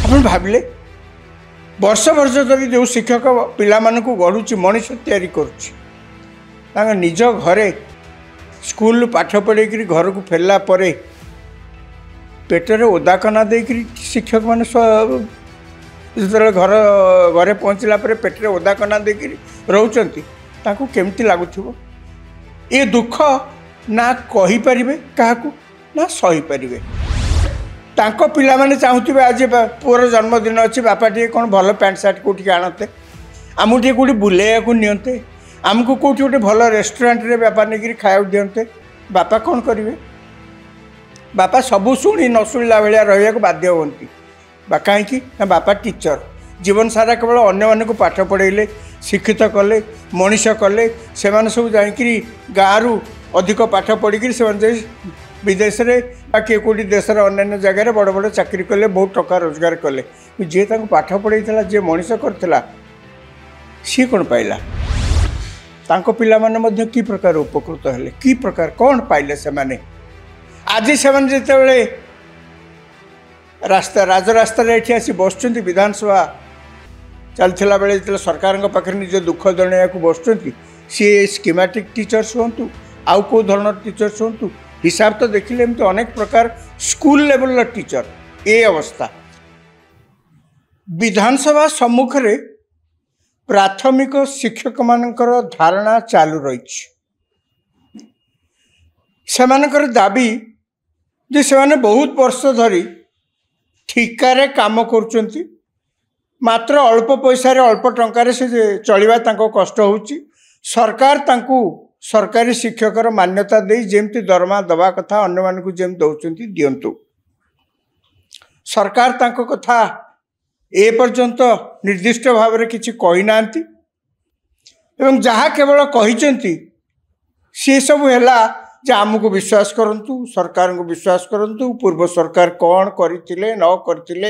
ଆପଣ ଭାବିଲେ ବର୍ଷ ବର୍ଷ ଧରି ଯେଉଁ ଶିକ୍ଷକ ପିଲାମାନଙ୍କୁ ଗଢ଼ୁଛି ମଣିଷ ତିଆରି କରୁଛି ତାଙ୍କ ନିଜ ଘରେ ସ୍କୁଲରୁ ପାଠ ପଢ଼େଇକରି ଘରକୁ ଫେରିଲା ପରେ ପେଟରେ ଓଦାକନା ଦେଇକରି ଶିକ୍ଷକମାନେ ଯେତେବେଳେ ଘରେ ପହଞ୍ଚିଲା ପରେ ପେଟରେ ଓଦାକନା ଦେଇକରି ରହୁଛନ୍ତି ତାଙ୍କୁ କେମିତି ଲାଗୁଥିବ ଏ ଦୁଃଖ ନା କହିପାରିବେ କାହାକୁ ନା ସହିପାରିବେ। ତାଙ୍କ ପିଲାମାନେ ଚାହୁଁଥିବେ ଆଜି ପୁଅର ଜନ୍ମଦିନ ଅଛି ବାପା ଟିକେ କ'ଣ ଭଲ ପ୍ୟାଣ୍ଟ ସାର୍ଟ କେଉଁଠିକି ଆଣନ୍ତେ, ଆମକୁ ଟିକେ କେଉଁଠି ବୁଲେଇବାକୁ ନିଅନ୍ତେ, ଆମକୁ କେଉଁଠି ଗୋଟେ ଭଲ ରେଷ୍ଟୁରାଣ୍ଟରେ ବାପା ନେଇକରି ଖାଇବାକୁ ଦିଅନ୍ତେ। ବାପା କ'ଣ କରିବେ? ବାପା ସବୁ ଶୁଣି ନ ଶୁଣିଲା ଭଳିଆ ରହିବାକୁ ବାଧ୍ୟ ହୁଅନ୍ତି। ବା କାହିଁକି ନା ବାପା ଟିଚର, ଜୀବନ ସାରା କେବଳ ଅନ୍ୟମାନଙ୍କୁ ପାଠ ପଢ଼େଇଲେ, ଶିକ୍ଷିତ କଲେ, ମଣିଷ କଲେ। ସେମାନେ ସବୁ ଯାଇକରି ଗାଁରୁ ଅଧିକ ପାଠ ପଢ଼ିକିରି ସେମାନେ ଯାଇ ବିଦେଶରେ ବା କିଏ କେଉଁଠି ଦେଶର ଅନ୍ୟାନ୍ୟ ଜାଗାରେ ବଡ଼ ବଡ଼ ଚାକିରି କଲେ, ବହୁତ ଟଙ୍କା ରୋଜଗାର କଲେ। ଯିଏ ତାଙ୍କୁ ପାଠ ପଢ଼େଇଥିଲା, ଯିଏ ମଣିଷ କରିଥିଲା, ସିଏ କ'ଣ ପାଇଲା? ତାଙ୍କ ପିଲାମାନେ ମଧ୍ୟ କି ପ୍ରକାର ଉପକୃତ ହେଲେ, କି ପ୍ରକାର କ'ଣ ପାଇଲେ ସେମାନେ? ଆଜି ସେମାନେ ଯେତେବେଳେ ରାଜରାସ୍ତାରେ ଏଠି ଆସି ବସୁଛନ୍ତି, ବିଧାନସଭା ଚାଲିଥିଲା ବେଳେ ଯେତେବେଳେ ସରକାରଙ୍କ ପାଖରେ ନିଜ ଦୁଃଖ ଜଣାଇବାକୁ ବସୁଛନ୍ତି, ସିଏ ସ୍କିମାଟିକ୍ ଟିଚର୍ସ ହୁଅନ୍ତୁ ଆଉ କେଉଁ ଧରଣର ଟିଚର୍ସ ହୁଅନ୍ତୁ, ହିସାବ ତ ଦେଖିଲେ ଏମିତି ଅନେକ ପ୍ରକାର ସ୍କୁଲ ଲେଭେଲର ଟିଚର। ଏ ଅବସ୍ଥା ବିଧାନସଭା ସମ୍ମୁଖରେ ପ୍ରାଥମିକ ଶିକ୍ଷକମାନଙ୍କର ଧାରଣା ଚାଲୁ ରହିଛି। ସେମାନଙ୍କର ଦାବି ଯେ ସେମାନେ ବହୁତ ବର୍ଷ ଧରି ଠିକାରେ କାମ କରୁଛନ୍ତି, ମାତ୍ର ଅଳ୍ପ ପଇସାରେ ଅଳ୍ପ ଟଙ୍କାରେ ସେ ଚଳିବା ତାଙ୍କ କଷ୍ଟ ହେଉଛି। ସରକାର ତାଙ୍କୁ ସରକାରୀ ଶିକ୍ଷକର ମାନ୍ୟତା ଦେଇ ଯେମିତି ଦରମା ଦେବା କଥା ଅନ୍ୟମାନଙ୍କୁ ଯେମିତି ଦେଉଛନ୍ତି ଦିଅନ୍ତୁ। ସରକାର ତାଙ୍କ କଥା ଏପର୍ଯ୍ୟନ୍ତ ନିର୍ଦ୍ଦିଷ୍ଟ ଭାବରେ କିଛି କହିନାହାନ୍ତି ଏବଂ ଯାହା କେବଳ କହିଛନ୍ତି ସେସବୁ ହେଲା ଯେ ଆମକୁ ବିଶ୍ୱାସ କରନ୍ତୁ, ସରକାରଙ୍କୁ ବିଶ୍ୱାସ କରନ୍ତୁ, ପୂର୍ବ ସରକାର କ'ଣ କରିଥିଲେ ନ କରିଥିଲେ,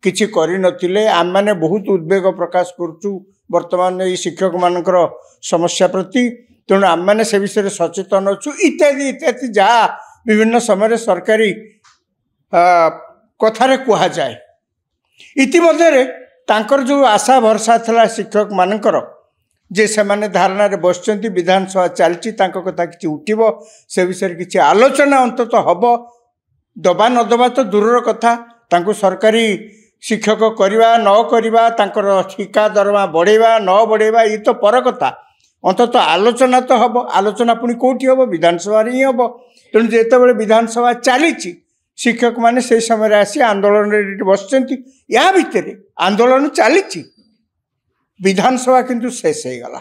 କିଛି କରିନଥିଲେ, ଆମେମାନେ ବହୁତ ଉଦ୍ବେଗ ପ୍ରକାଶ କରୁଛୁ ବର୍ତ୍ତମାନ ଏଇ ଶିକ୍ଷକମାନଙ୍କର ସମସ୍ୟା ପ୍ରତି, ତେଣୁ ଆମେମାନେ ସେ ବିଷୟରେ ସଚେତନ ଅଛୁ ଇତ୍ୟାଦି ଇତ୍ୟାଦି ଯାହା ବିଭିନ୍ନ ସମୟରେ ସରକାରୀ କଥାରେ କୁହାଯାଏ। ଇତିମଧ୍ୟରେ ତାଙ୍କର ଯେଉଁ ଆଶା ଭରସା ଥିଲା ଶିକ୍ଷକମାନଙ୍କର ଯେ ସେମାନେ ଧାରଣାରେ ବସିଛନ୍ତି, ବିଧାନସଭା ଚାଲିଛି, ତାଙ୍କ କଥା କିଛି ଉଠିବ, ସେ ବିଷୟରେ କିଛି ଆଲୋଚନା ଅନ୍ତତଃ ହେବ, ଦେବା ନ ଦେବା ତ ଦୂରର କଥା, ତାଙ୍କୁ ସରକାରୀ ଶିକ୍ଷକ କରିବା ନ କରିବା, ତାଙ୍କର ଠିକା ଦରମା ବଢ଼େଇବା ନ ବଢ଼େଇବା ଇଏ ତ ପର କଥା, ଅନ୍ତତଃ ଆଲୋଚନା ତ ହେବ। ଆଲୋଚନା ପୁଣି କେଉଁଠି ହେବ? ବିଧାନସଭାରେ ହିଁ ହେବ। ତେଣୁ ଯେତେବେଳେ ବିଧାନସଭା ଚାଲିଛି ଶିକ୍ଷକମାନେ ସେହି ସମୟରେ ଆସି ଆନ୍ଦୋଳନରେ ବସିଛନ୍ତି। ଏହା ଭିତରେ ଆନ୍ଦୋଳନ ଚାଲିଛି, ବିଧାନସଭା କିନ୍ତୁ ଶେଷ ହେଇଗଲା।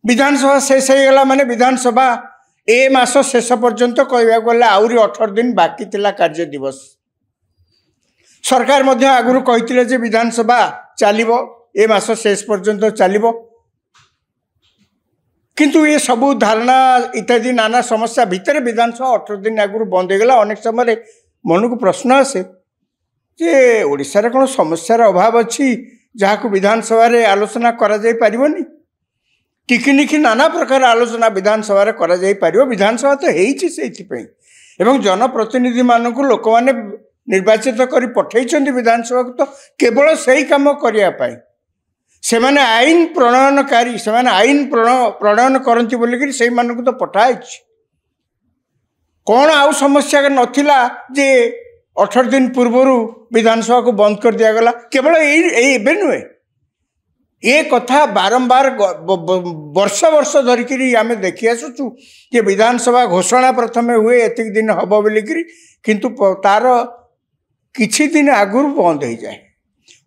ବିଧାନସଭା ଶେଷ ହେଇଗଲା ମାନେ ବିଧାନସଭା ଏ ମାସ ଶେଷ ପର୍ଯ୍ୟନ୍ତ କହିବାକୁ ଗଲେ ଆହୁରି 18 ଦିନ ବାକି ଥିଲା କାର୍ଯ୍ୟ ଦିବସ। ସରକାର ମଧ୍ୟ ଆଗରୁ କହିଥିଲେ ଯେ ବିଧାନସଭା ଚାଲିବ, ଏ ମାସ ଶେଷ ପର୍ଯ୍ୟନ୍ତ ଚାଲିବ, କିନ୍ତୁ ଏ ସବୁ ଧାରଣା ଇତ୍ୟାଦି ନାନା ସମସ୍ୟା ଭିତରେ ବିଧାନସଭା 18 ଦିନ ଆଗରୁ ବନ୍ଦ ହେଇଗଲା। ଅନେକ ସମୟରେ ମନକୁ ପ୍ରଶ୍ନ ଆସେ ଯେ ଓଡ଼ିଶାରେ କ'ଣ ସମସ୍ୟାର ଅଭାବ ଅଛି ଯାହାକୁ ବିଧାନସଭାରେ ଆଲୋଚନା କରାଯାଇପାରିବନି? ଟିକିନିଖି ନାନା ପ୍ରକାର ଆଲୋଚନା ବିଧାନସଭାରେ କରାଯାଇପାରିବ। ବିଧାନସଭା ତ ହେଇଛି ସେଇଥିପାଇଁ, ଏବଂ ଜନପ୍ରତିନିଧିମାନଙ୍କୁ ଲୋକମାନେ ନିର୍ବାଚିତ କରି ପଠାଇଛନ୍ତି ବିଧାନସଭାକୁ ତ କେବଳ ସେଇ କାମ କରିବା ପାଇଁ। ସେମାନେ ଆଇନ ପ୍ରଣୟନକାରୀ, ସେମାନେ ଆଇନ ପ୍ରଣୟନ କରନ୍ତି ବୋଲିକରି ସେଇମାନଙ୍କୁ ତ ପଠାଇଛି। କ'ଣ ଆଉ ସମସ୍ୟା ନଥିଲା ଯେ 18 ଦିନ ପୂର୍ବରୁ ବିଧାନସଭାକୁ ବନ୍ଦ କରି ଦିଆଗଲା? କେବଳ ଏବେ ନୁହେଁ, ଏ କଥା ବାରମ୍ବାର ବର୍ଷ ବର୍ଷ ଧରିକିରି ଆମେ ଦେଖି ଆସୁଛୁ ଯେ ବିଧାନସଭା ଘୋଷଣା ପ୍ରଥମେ ହୁଏ ଏତିକି ଦିନ ହେବ ବୋଲିକିରି, କିନ୍ତୁ ତାର କିଛି ଦିନ ଆଗରୁ ବନ୍ଦ ହେଇଯାଏ।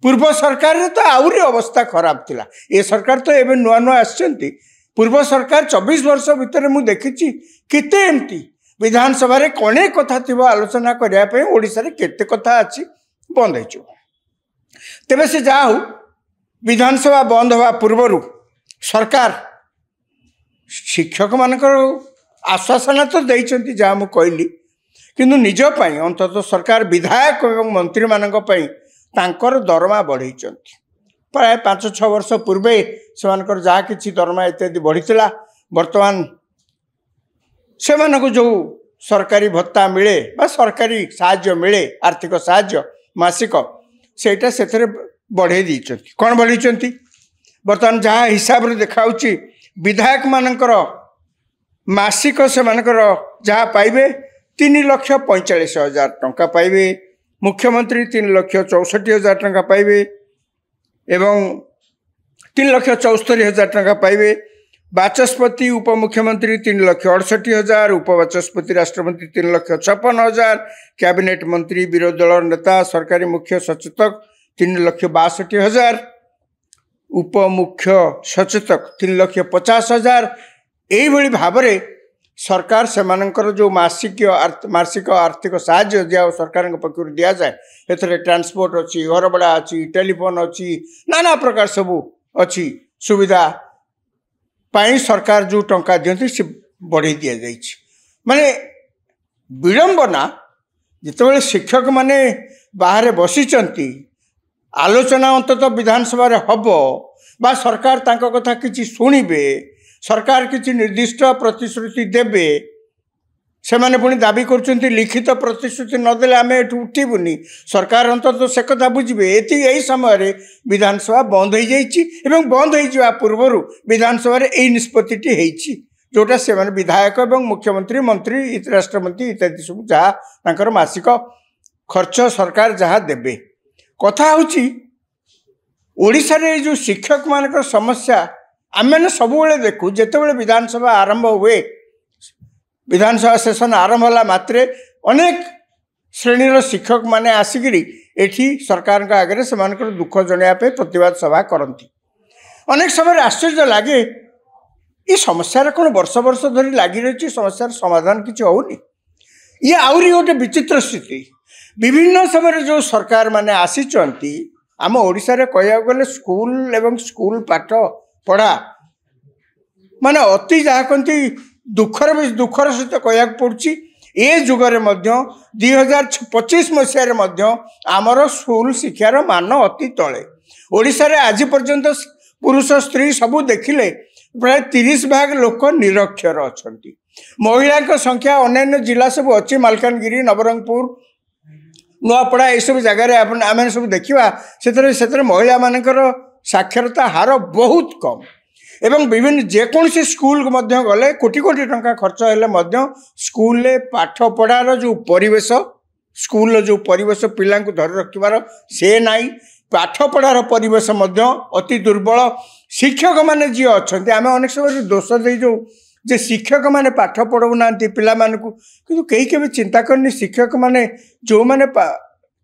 ପୂର୍ବ ସରକାରରେ ତ ଆହୁରି ଅବସ୍ଥା ଖରାପ ଥିଲା। ଏ ସରକାର ତ ଏବେ ନୂଆ ନୂଆ ଆସିଛନ୍ତି। ପୂର୍ବ ସରକାର 24 ବର୍ଷ ଭିତରେ ମୁଁ ଦେଖିଛି କେତେ ଏମିତି ବିଧାନସଭାରେ ଅନେକ କଥା ଥିବ ଆଲୋଚନା କରିବା ପାଇଁ, ଓଡ଼ିଶାରେ କେତେ କଥା ଅଛି ବନ୍ଦ ହେଇଯିବ। ତେବେ ସେ ଯାହା ହଉ, ବିଧାନସଭା ବନ୍ଦ ହେବା ପୂର୍ବରୁ ସରକାର ଶିକ୍ଷକମାନଙ୍କର ଆଶ୍ୱାସନା ତ ଦେଇଛନ୍ତି ଯାହା ମୁଁ କହିଲି, କିନ୍ତୁ ନିଜ ପାଇଁ ଅନ୍ତତଃ ସରକାର ବିଧାୟକ ଏବଂ ମନ୍ତ୍ରୀମାନଙ୍କ ପାଇଁ ତାଙ୍କର ଦରମା ବଢ଼େଇଛନ୍ତି। ପ୍ରାୟ 5-6 ବର୍ଷ ପୂର୍ବେ ସେମାନଙ୍କର ଯାହା କିଛି ଦରମା ଇତ୍ୟାଦି ବଢ଼ିଥିଲା, ବର୍ତ୍ତମାନ ସେମାନଙ୍କୁ ଯେଉଁ ସରକାରୀ ଭତ୍ତା ମିଳେ ବା ସରକାରୀ ସାହାଯ୍ୟ ମିଳେ, ଆର୍ଥିକ ସାହାଯ୍ୟ, मासिक सेटा से बढ़े दी कौन बढ़ी बर्तमान जहाँ हिसाब से देखा विधायक मानकर मासिक से मानकर जहाँ पाइबे 3,45,000 टंका पाइबे मुख्यमंत्री 3,64,000 टंका पाइबे एवं 3,74,000 टंका पाइबे बाचस्पति उपमुख्यमंत्री 3,68,000 उपबाचस्पति राष्ट्रमंत्री 3,56,000 कैबिनेट मंत्री विरोधी दल नेता सरकारी मुख्य सचेतक 3,62,000 उपमुख्य सचेतक 3,50,000 यही भाव में सरकार से जो मासिक आर्थिक साहाय्य दिया सरकार पक्ष दि जाए एथरे ट्रांसपोर्ट अच्छी घर भड़ा अच्छी टेलीफोन अच्छी नाना प्रकार सबू अच्छी सुविधा पाई सरकार जो टंका दिखती से बढ़े दि जाए माने विडंबना जिते शिक्षक माने बाहर बसीचंती आलोचना अंततः विधानसभा हम बा सरकार तांको कथा किछि शुणिबे सरकार किछि निर्दिष्ट प्रतिश्रुति देबे से माने पुणी दाबी कर लिखित प्रतिश्रुति नदेले आम एठू उठबूनी सरकार अंततः से कथा बुझे यही समय विधानसभा बंद हो जाइए बंद हो पूर्व विधानसभा यही निष्पत्ति जोटा से माने विधायक एवं मुख्यमंत्री मंत्री राष्ट्रमंत्री इत्यादि सब जहाँ मासिक खर्च सरकार जहाँ देबे कथा होची ओडिशा रे जो शिक्षक मान समस्या आम मैंने सब देखू जिते विधानसभा आरंभ हुए विधानसभा सेशन आरंभ होला मात्रे अनेक श्रेणीर शिक्षक माने आसिकी एठी सरकार आगे से दुख जनाया प्रतिवाद सभा करती अनेक समय आश्चर्य लगे ये समस्या कौन वर्ष वर्ष धरी लगी रही समस्यार समाधान किसी होनी ये आहरी गोटे विचित्र स्थिति विभिन्न समय जो सरकार माने आसीचंती आम ओडिशा रे कहया गले स्कूल एवं स्कूल पाठ पढ़ा माने अति जहाँ कहती दुखर सहित कहया पड़ी ए जुगरे 2025 मसीह आमर स्कूल शिक्षार मान अति तले ओडिशा रे आज पर्यंत पुरुष स्त्री सबू देखिले प्राय 30 भाग लोक निरक्षर अच्छा महिला संख्या अन्य जिला सब अच्छी मालकानगिरी नवरंगपुर नुआपड़ा ये सब जगार आम सब देखा से महिला मानकर साक्षरता हार बहुत कम एवं विभिन्न जेकोसी स्कूल गले कोटी कोटी टंका खर्च हेले स्कूल पाठ पढ़ार जो परिवेश स्कूल जो परिवेश पिला धरी रखार से नाई पाठ पढ़ार परिवेश अति दुर्बल शिक्षक माने जी अच्छा आम अनेक समय दोष दे जो जे शिक्षक माने पाठ पढ़ाऊना पिला किंतु कहीं के चिंता करनी शिक्षक माने जो माने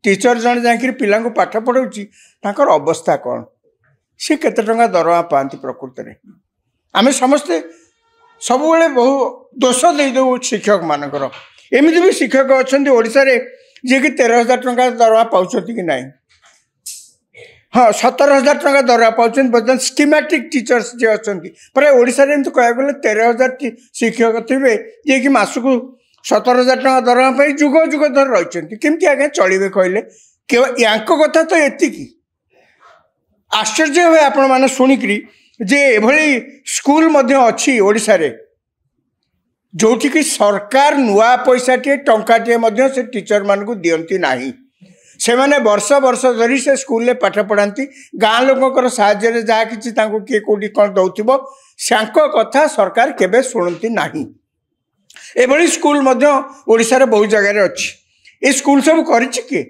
टीचर जन जाकि पिला पाठ पढ़ाऊँगी तांकर अवस्था कौन सी केते टंका दरमा पाती प्रकृत में आम समस्ते सब बहु दोष दे दो शिक्षक मानकर एमती भी शिक्षक अच्छा ओडिशा रे जे कि 13,000 टंका दरमा पाँच कि ना हाँ 17,000 टंका दरमा पाँच बर्तमान स्कीमेटिक टीचर्स जे अच्छा प्राय ओडिशा रे एमती कह गले 13,000 शिक्षक थे जे कि मासक 17,000 टंका दरमा जुग जुग धर रही केमती आगे चलिए कहले केवल या कथा तो एतिकी आश्चर्य हुए आपण मैंने शुणिकी जे एभली स्कूल अच्छी ओडिशा रे जोठी कि सरकार नुआ पैसा टे टंका टे से टीचर मान को दियंती नाही से माने वर्ष वर्ष धरी से स्कूल में पाठ पढ़ाती गाँ लोकर साहाय्य जहाँ कि किए कौटी कौन दौथिबो सांको कथा सरकार केबे शुणती नाही एभली स्कूल ओडिशा रे बहुत जगह अच्छी ये स्कूल सब करिछि के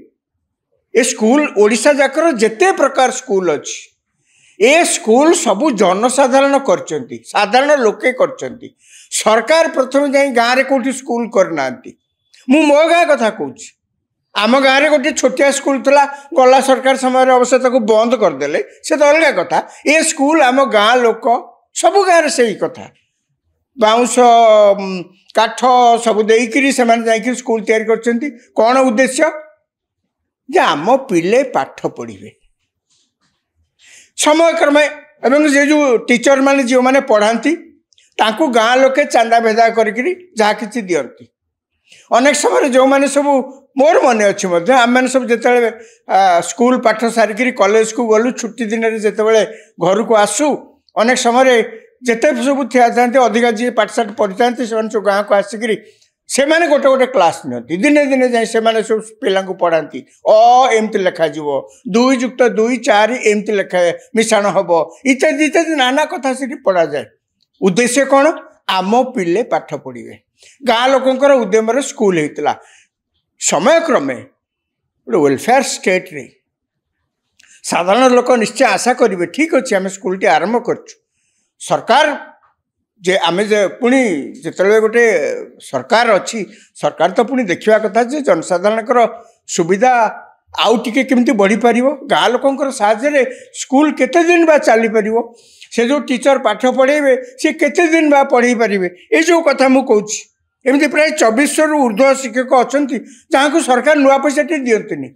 ए स्कूल ओडिशा जाकर जेते प्रकार स्कूल अच्छी ए स्कूल सबू जनसाधारण करचंती साधारण लोके करचंती सरकार प्रथम जाई गाँव रे कोठी स्कूल करना मु मो गाँ कथा कहूँ आम गाँव में गोटे छोटिया स्कूल थला गला सरकार समय अवश्य ताको बंद करदेले से तो अलग कथा ए स्कूल आम गाँ लोक सबू गाँव में से कथा बाउंस काठ सब देकरी से स्कूल तैयारी करचंती कौन उद्देश्य जे आम पिले पाठ पढ़े समय क्रमे एवं जे जो टीचर माने जो माने पढ़ाती तांको गाँ लोके चांदा भेदा करी जहाँ किसी दियंती अनेक समय जो माने सब मोर मन अच्छी आम मैंने सब जिते स्कूल पाठ सारिकी कॉलेज को गलु छुट्टी दिन में जिते घर को आसू अनेक समय जिते सब थिया था अधिका जी पाठशाठ पढ़ी था से गाँव को आसिक से माने गोटे गोटे क्लास नियंती दिने दिने जाए से माने सब पिला पढ़ाती एमती लिखाଯିव 2+2=4 एमती लिखा मिश्रण हम इत्यादि इत्यादि नाना कथा से पढ़ा जाए। उद्देश्य कौन आम पिले पाठ पढ़े गाँ लोकंर उद्यम स्कूल होता समय क्रमे गोटे वेलफेयर स्टेट रे साधारण लोक निश्चय आशा करेंगे ठीक अच्छे आम स्कूल टी आरंभ कर सरकार जे आमे जे पुणी जिते गोटे सरकार अच्छी सरकार तो पुणी देखा कथा जे जनसाधारण सुविधा आउ टिके केमती बढ़ी पार गाँ लोकंर साहाय्य स्कूल केते दिन बा चली पार से जो टीचर पाठ पढ़ेबे सी केते दिन बा पढ़े पारे ये जो कथा मु कहूँ एमती प्राय 2400 रु ऊर्ध्व शिक्षक अच्छा जहाँ को सरकार नुआ पैसा टे दियंतनी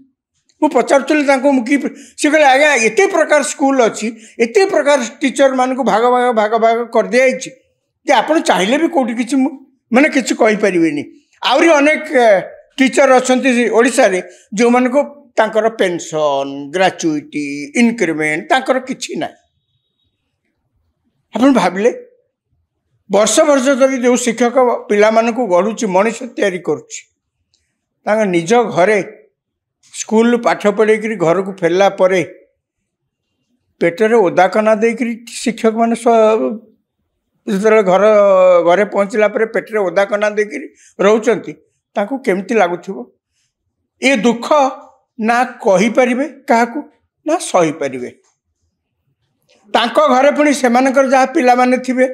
मु पचारुली कि सी कहले आज्ञा एत प्रकार स्कूल अच्छी एत प्रकार टीचर मान को भाग भाग भाग भाग कर दिखाई जे आप चाहिए भी कौटी किसी माने किसी कहींपारे आहरी अनेक टीचर अच्छा ओडिशा रे जो मान को तांकर पेंशन ग्रेचुइटी इनक्रिमेंट तांकर किछि ना आप भाविले वर्ष वर्ष धरी जो शिक्षक पिला मानकु गढ़ुची मनीष तैयारी करुच्ची निज घरे स्कूल पाठ पढ़े घर को फेरला परे पेटर ओदाकना देकर शिक्षक माने जो घर घरे पहुँचला पेटर ओदाकना देकर रोचंती ताकू केमती लगुथिबो ये दुख ना कही परिबे काहाकू ना सही परिबे तांको घरे पुणी सेमानकर जहाँ पिला माने थिबे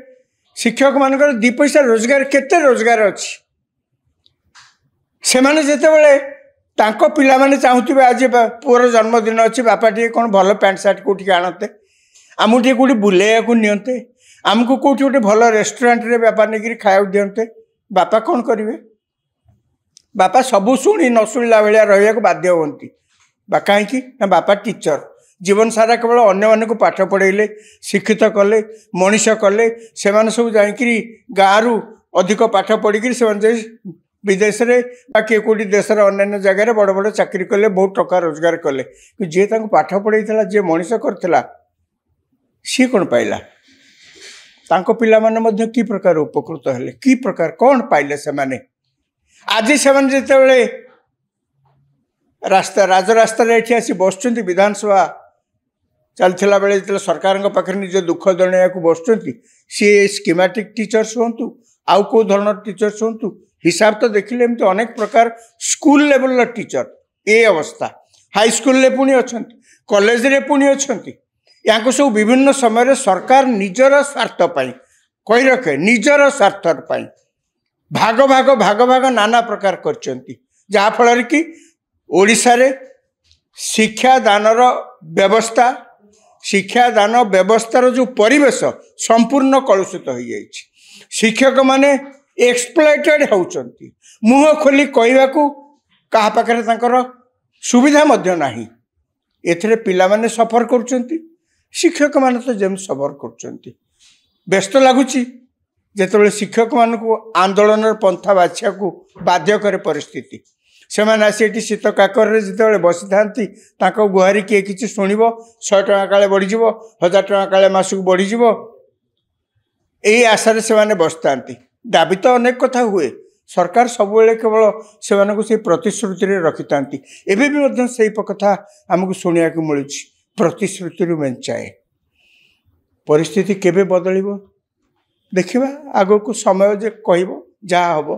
शिक्षक मानकर 2 पैसा रोजगार केते रोजगार अच्छी से माने जेते बेले तांको पिला माने चाहूथिबे आज पुअर जन्मदिन अच्छी बापा टी कौन भल पैंट सार्ट कोठी आनते आमको टी कौटी बुलेया को नियंते आमको कौटी गोटे भल रेस्टोरेंट रे बापा नहीं खाया दियंते बापा कौन करेंगे बापा सबू शुणी न शुणिला भाया रहा बाध्य हमें बा कहीं ना बापा टीचर जीवन सारा केवल अन्य को पाठ पढ़ेले शिक्षित कले मनीष कले से सब जाकि गाँव अधिक पाठ पढ़ी से विदेश रे किए कौटी देशर अन्य जगह बड़ बड़ चाकरी कले बहुत टका रोजगार कले जी पाठ पढ़े जी मनीष करथिला सी कौन पाइला तांको पिला माने मध्य की प्रकार उपकृत हेले की प्रकार कौन पाइले से माने आज से जिते रास्ता राजरास्ता ये आसी बस विधानसभा चलता बेले जो सरकार पाखे निज दुख जन को बस सी स्कीमेटिक टीचर्स हूँ आउ कौ धरण टीचर्स हूँ हिसाब तो देखिले एमती अनेक प्रकार स्कूल लेवल टीचर ये अवस्था हाई स्कूल पुणी अच्छा कॉलेज रे पुणी अच्छा या सब विभिन्न समय सरकार निजर स्वार्थ कही रखे निजर स्वार्थ भाग भाग भाग भाग नाना प्रकार करफल कि ओडिशा रे शिक्षादानर व्यवस्था शिक्षादान व्यवस्थार जो परिवेश संपूर्ण कलुषित हो जाए शिक्षक माने एक्सप्लॉइटेड होउचंती मुह खोली कहवाकू कहा पाखरे तांकर सुविधा मध्य नाही एथरे पिला माने सफर करुचंती शिक्षक माने तो जेम सफर करुचंती व्यस्त लगुची जेतेबेले शिक्षक मानकू आंदोलन पंथा बाछिया को बाध्य करे परिस्थिति से आसी शीत काकर जिते बसी था गुहारी किए कि शुण 100 टଙ୍କା काले बढ़ीज 1000 टଙ୍କା काले मासक बढ़ीज यही आशारे से बसता दाबी तो अनेक कथा हुए सरकार सबुले केवल से प्रतिश्रुति रखि था एवं से कथा आमको शुणा मिलूँ प्रतिश्रुति मेंचाए परिस्थिति केबे बदल देखा आग को समय जे कह जहाँ हम